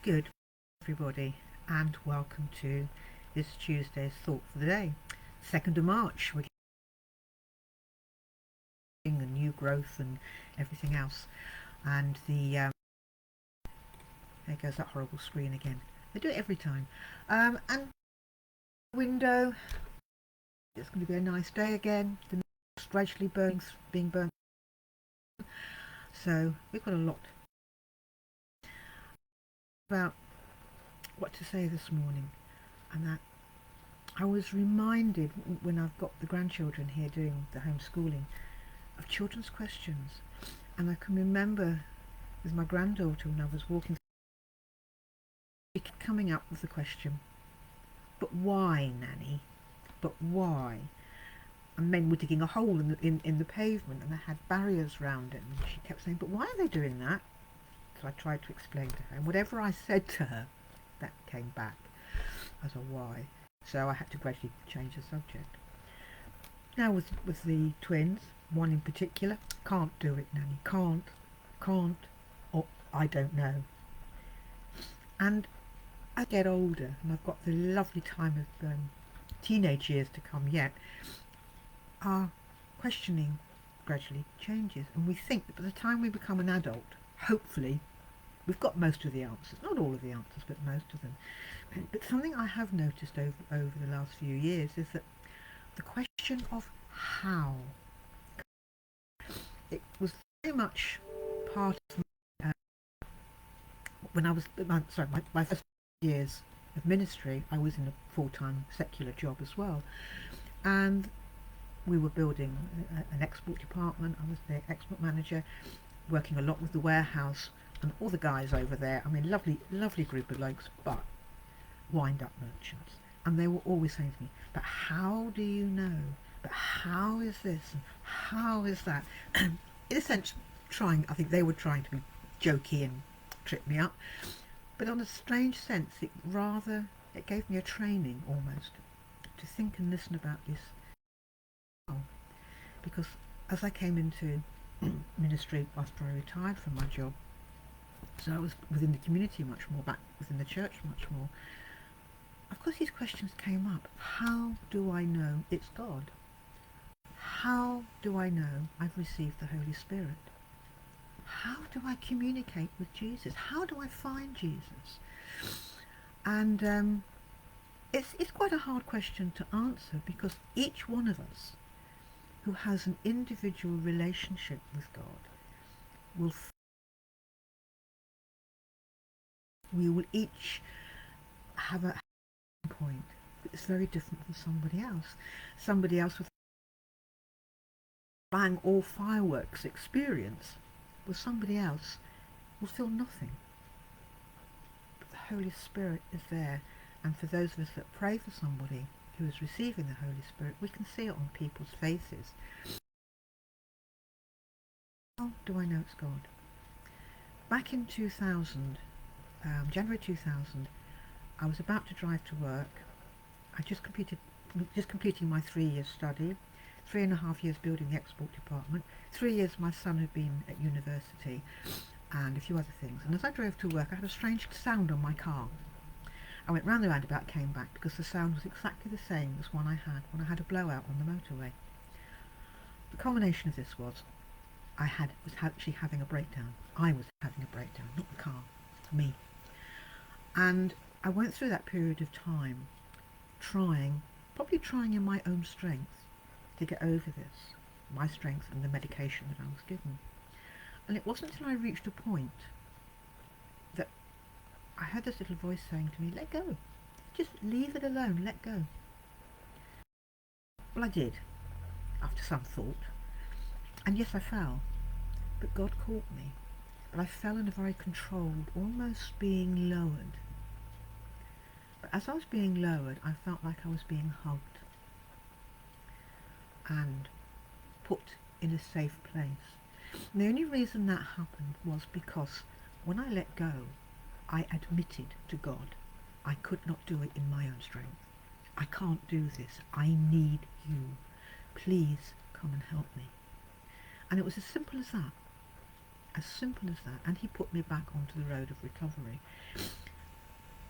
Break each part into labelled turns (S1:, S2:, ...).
S1: Good, everybody, and welcome to this Tuesday's Thought for the Day, 2nd of March. We're getting a new growth and everything else. And there goes that horrible screen again. They do it every time. And window, it's going to be a nice day again. The news gradually being burnt. So we've got a lot about what to say this morning, and that I was reminded when I've got the grandchildren here doing the homeschooling of children's questions, and I can remember with my granddaughter when I was walking, she kept coming up with the question, "But why, Nanny? But why?" And men were digging a hole in the pavement, and they had barriers round it, and she kept saying, "But why are they doing that?" So I tried to explain to her, and whatever I said to her, that came back as a why. So I had to gradually change the subject. Now with the twins, one in particular, can't do it, Nanny, can't, or I don't know. And I get older, and I've got the lovely time of teenage years to come yet. Our questioning gradually changes, and we think that by the time we become an adult, hopefully, we've got most of the answers. Not all of the answers, but most of them. But something I have noticed over the last few years is that the question of how, it was very much part of when I was, my first years of ministry. I was in a full-time secular job as well, and we were building an export department. I was the export manager, working a lot with the warehouse and all the guys over there. I mean, lovely group of blokes, but wind-up merchants. And they were always saying to me, "But how do you know? But how is this? And how is that?" In a sense, I think they were trying to be jokey and trip me up. But on a strange sense, it gave me a training almost to think and listen about this. Because as I came into ministry after I retired from my job, so I was within the community much more, back within the church much more. Of course, these questions came up. How do I know it's God? How do I know I've received the Holy Spirit? How do I communicate with Jesus? How do I find Jesus? And it's quite a hard question to answer, because each one of us who has an individual relationship with God we will each have a point that's very different from somebody else. Somebody else with bang or fireworks experience, well, somebody else will feel nothing. But the Holy Spirit is there, and for those of us that pray for somebody who is receiving the Holy Spirit, we can see it on people's faces. How do I know it's God? Back in 2000, January 2000, I was about to drive to work. I just completing my 3-year study, 3.5 years building the export department, 3 years my son had been at university, and a few other things. And as I drove to work, I had a strange sound on my car. I went round the roundabout, came back, because the sound was exactly the same as one I had when I had a blowout on the motorway. The culmination of this was was actually having a breakdown. I was having a breakdown, not the car, me. And I went through that period of time probably trying in my own strength to get over this, my strength and the medication that I was given. And it wasn't until I reached a point that I heard this little voice saying to me, "Let go. Just leave it alone, let go." Well, I did, after some thought. And yes, I fell. But God caught me. But I fell in a very controlled, almost being lowered. But as I was being lowered, I felt like I was being hugged and put in a safe place. And the only reason that happened was because when I let go, I admitted to God I could not do it in my own strength. I can't do this. I need you. Please come and help me. And it was as simple as that. As simple as that. And he put me back onto the road of recovery.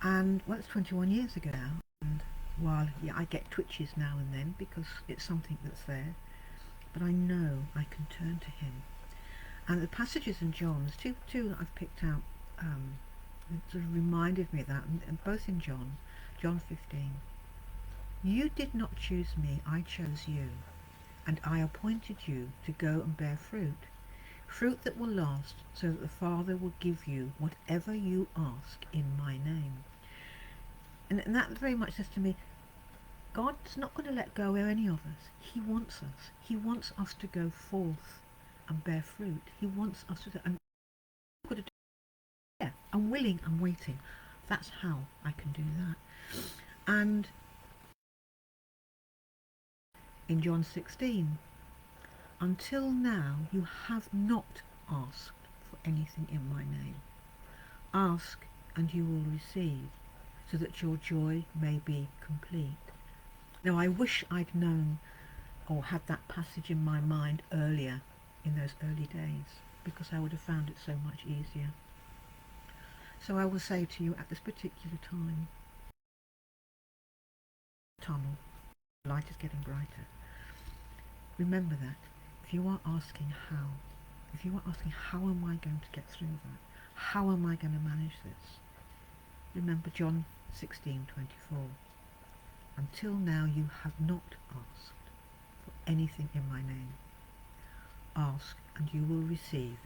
S1: And well, it's 21 years ago now. And while yeah, I get twitches now and then because it's something that's there, but I know I can turn to him. And the passages in John, there's two that I've picked out, sort of reminded me of that, and both in John 15. You did not choose me, I chose you, and I appointed you to go and bear fruit, fruit that will last, so that the Father will give you whatever you ask in my name. And that very much says to me, God's not going to let go of any of us. He wants us. He wants us to go forth and bear fruit. He wants us to, and I'm going to do, yeah, I'm willing, I'm waiting. That's how I can do that. And in John 16, until now you have not asked for anything in my name. Ask and you will receive, so that your joy may be complete. Now I wish I'd known or had that passage in my mind earlier, in those early days, because I would have found it so much easier. So I will say to you at this particular time, tunnel, the light is getting brighter. Remember that. If you are asking how, if you are asking how am I going to get through that, how am I going to manage this, remember John 16:24. Until now you have not asked for anything in my name. Ask and you will receive.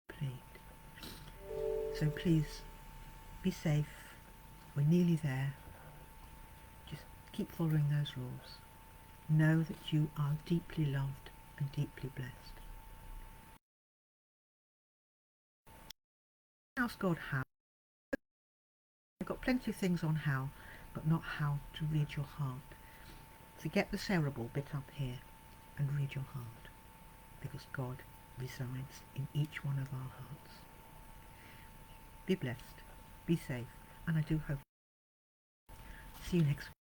S1: Plead. So please be safe. We're nearly there. Just keep following those rules. Know that you are deeply loved and deeply blessed. Ask God how. I've got plenty of things on how, but not how to read your heart. Forget the cerebral bit up here and read your heart, because God resides in each one of our hearts. Be blessed, be safe, and I do hope. See you next week.